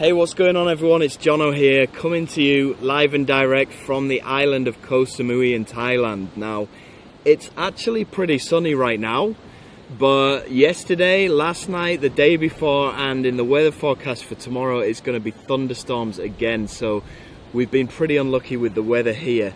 Hey, what's going on everyone? It's Jono here, coming to you live and direct from the island of Koh Samui in Thailand. Now, it's actually pretty sunny right now, but yesterday, last night, the day before, and in the weather forecast for tomorrow, it's going to be thunderstorms again. So we've been pretty unlucky with the weather here.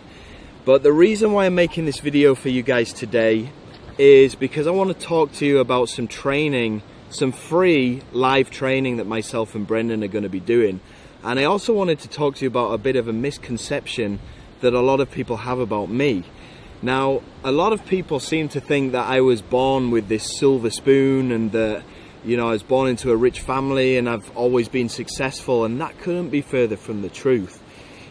But the reason why I'm making this video for you guys today is because I want to talk to you about some training, some free live training that myself and Brendan are going to be doing. And I also wanted to talk to you about a bit of a misconception that a lot of people have about me. Now, a lot of people seem to think that I was born with this silver spoon and that, you know, I was born into a rich family and I've always been successful, and that couldn't be further from the truth.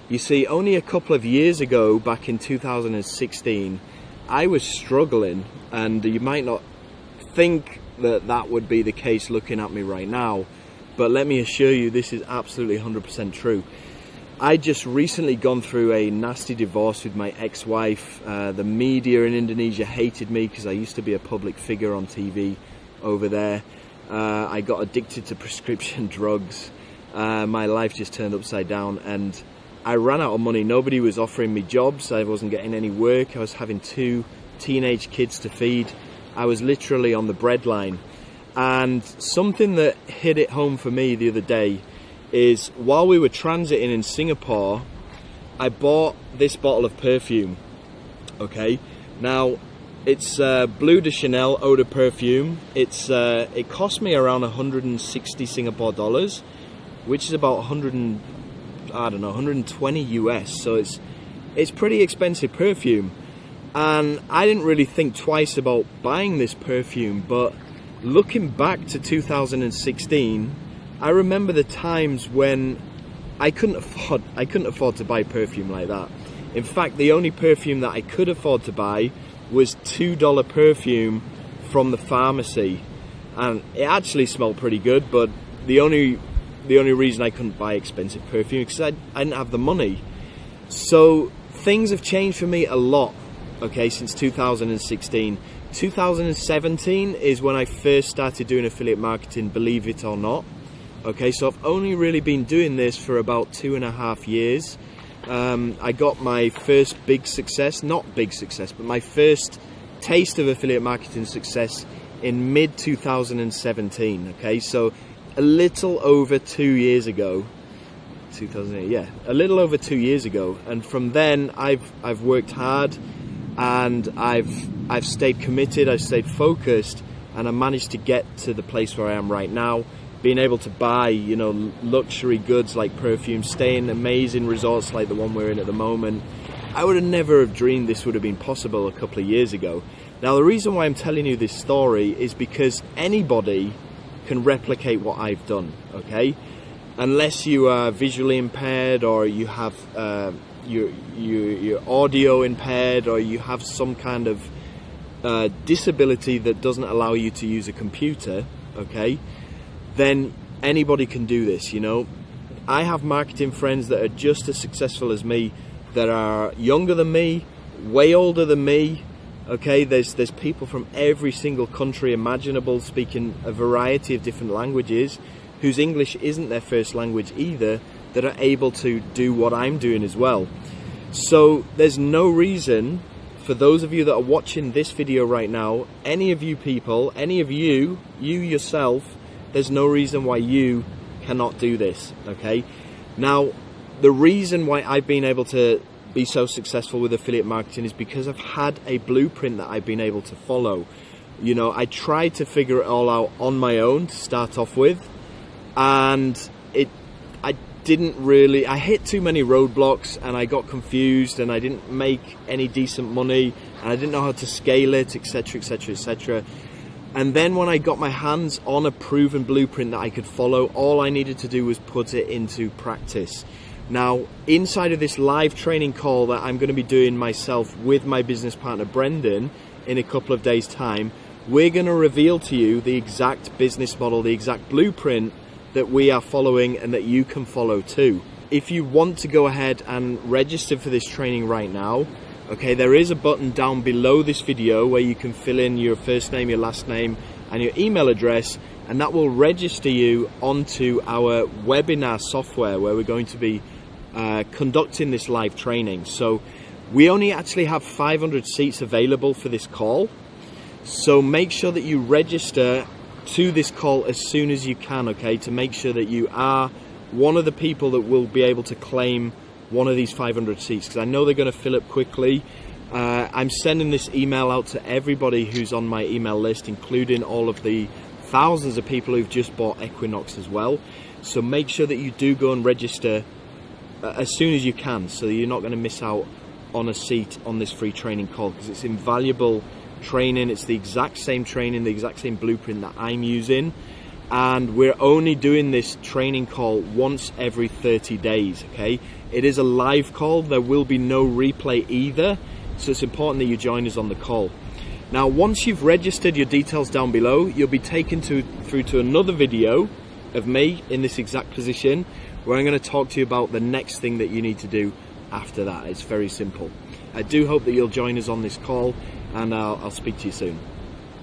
You see, only a couple of years ago, back in 2016, I was struggling, and you might not think that that would be the case looking at me right now, but let me assure you this is absolutely 100% true. I just recently gone through a nasty divorce with my ex-wife. The media in Indonesia hated me because I used to be a public figure on TV over there. I got addicted to prescription drugs. My life just turned upside down and I ran out of money. Nobody was offering me jobs. I wasn't getting any work. I was having 2 teenage kids to feed. I was literally on the breadline. And something that hit it home for me the other day is while we were transiting in Singapore, I bought this bottle of perfume. Okay, now it's Bleu de Chanel Eau de Perfume. It cost me around 160 Singapore dollars, which is about 120 US. So it's pretty expensive perfume. And I didn't really think twice about buying this perfume, but looking back to 2016, I remember the times when I couldn't afford to buy perfume like that. In fact, the only perfume that I could afford to buy was $2 perfume from the pharmacy, and it actually smelled pretty good. But the only reason I couldn't buy expensive perfume because I didn't have the money. So things have changed for me a lot. Okay, since 2016. 2017 is when I first started doing affiliate marketing, believe it or not. Okay, so I've only really been doing this for about 2.5 years. I got my first big success, not big success, but my first taste of affiliate marketing success in mid 2017. Okay, so a little over 2 years ago. 2008, yeah, a little over 2 years ago. And from then I've worked hard, and I've stayed committed, I've stayed focused, and I managed to get to the place where I am right now, being able to buy, you know, luxury goods like perfume, stay in amazing resorts like the one we're in at the moment. I would have never have dreamed this would have been possible a couple of years ago. Now, the reason why I'm telling you this story is because anybody can replicate what I've done, okay? Unless you are visually impaired, or you have you're audio impaired, or you have some kind of disability that doesn't allow you to use a computer, okay, then anybody can do this, you know. I have marketing friends that are just as successful as me, that are younger than me, way older than me, okay. There's people from every single country imaginable, speaking a variety of different languages, whose English isn't their first language either, that are able to do what I'm doing as well. So there's no reason for those of you that are watching this video right now, any of you people, any of you yourself, there's no reason why you cannot do this, okay? Now, the reason why I've been able to be so successful with affiliate marketing is because I've had a blueprint that I've been able to follow. You know, I tried to figure it all out on my own to start off with, and I hit too many roadblocks, and I got confused, and I didn't make any decent money, and I didn't know how to scale it, etc, etc, etc. And then when I got my hands on a proven blueprint that I could follow, all I needed to do was put it into practice. Now, inside of this live training call that I'm going to be doing myself with my business partner Brendan in a couple of days' time, we're going to reveal to you the exact business model, the exact blueprint that we are following and that you can follow too. If you want to go ahead and register for this training right now, okay, there is a button down below this video where you can fill in your first name, your last name, and your email address, and that will register you onto our webinar software where we're going to be conducting this live training. So we only actually have 500 seats available for this call, so make sure that you register to this call as soon as you can, okay, to make sure that you are one of the people that will be able to claim one of these 500 seats, because I know they're going to fill up quickly. I'm sending this email out to everybody who's on my email list, including all of the thousands of people who've just bought Equinox as well. So make sure that you do go and register as soon as you can, so you're not going to miss out on a seat on this free training call, because it's invaluable training. It's the exact same training, the exact same blueprint that I'm using, and we're only doing this training call once every 30 days, okay? It is a live call. There will be no replay either, so it's important that you join us on the call. Now, once you've registered your details down below, you'll be taken through to another video of me in this exact position, where I'm going to talk to you about the next thing that you need to do after that. It's very simple. I do hope that you'll join us on this call, and I'll speak to you soon.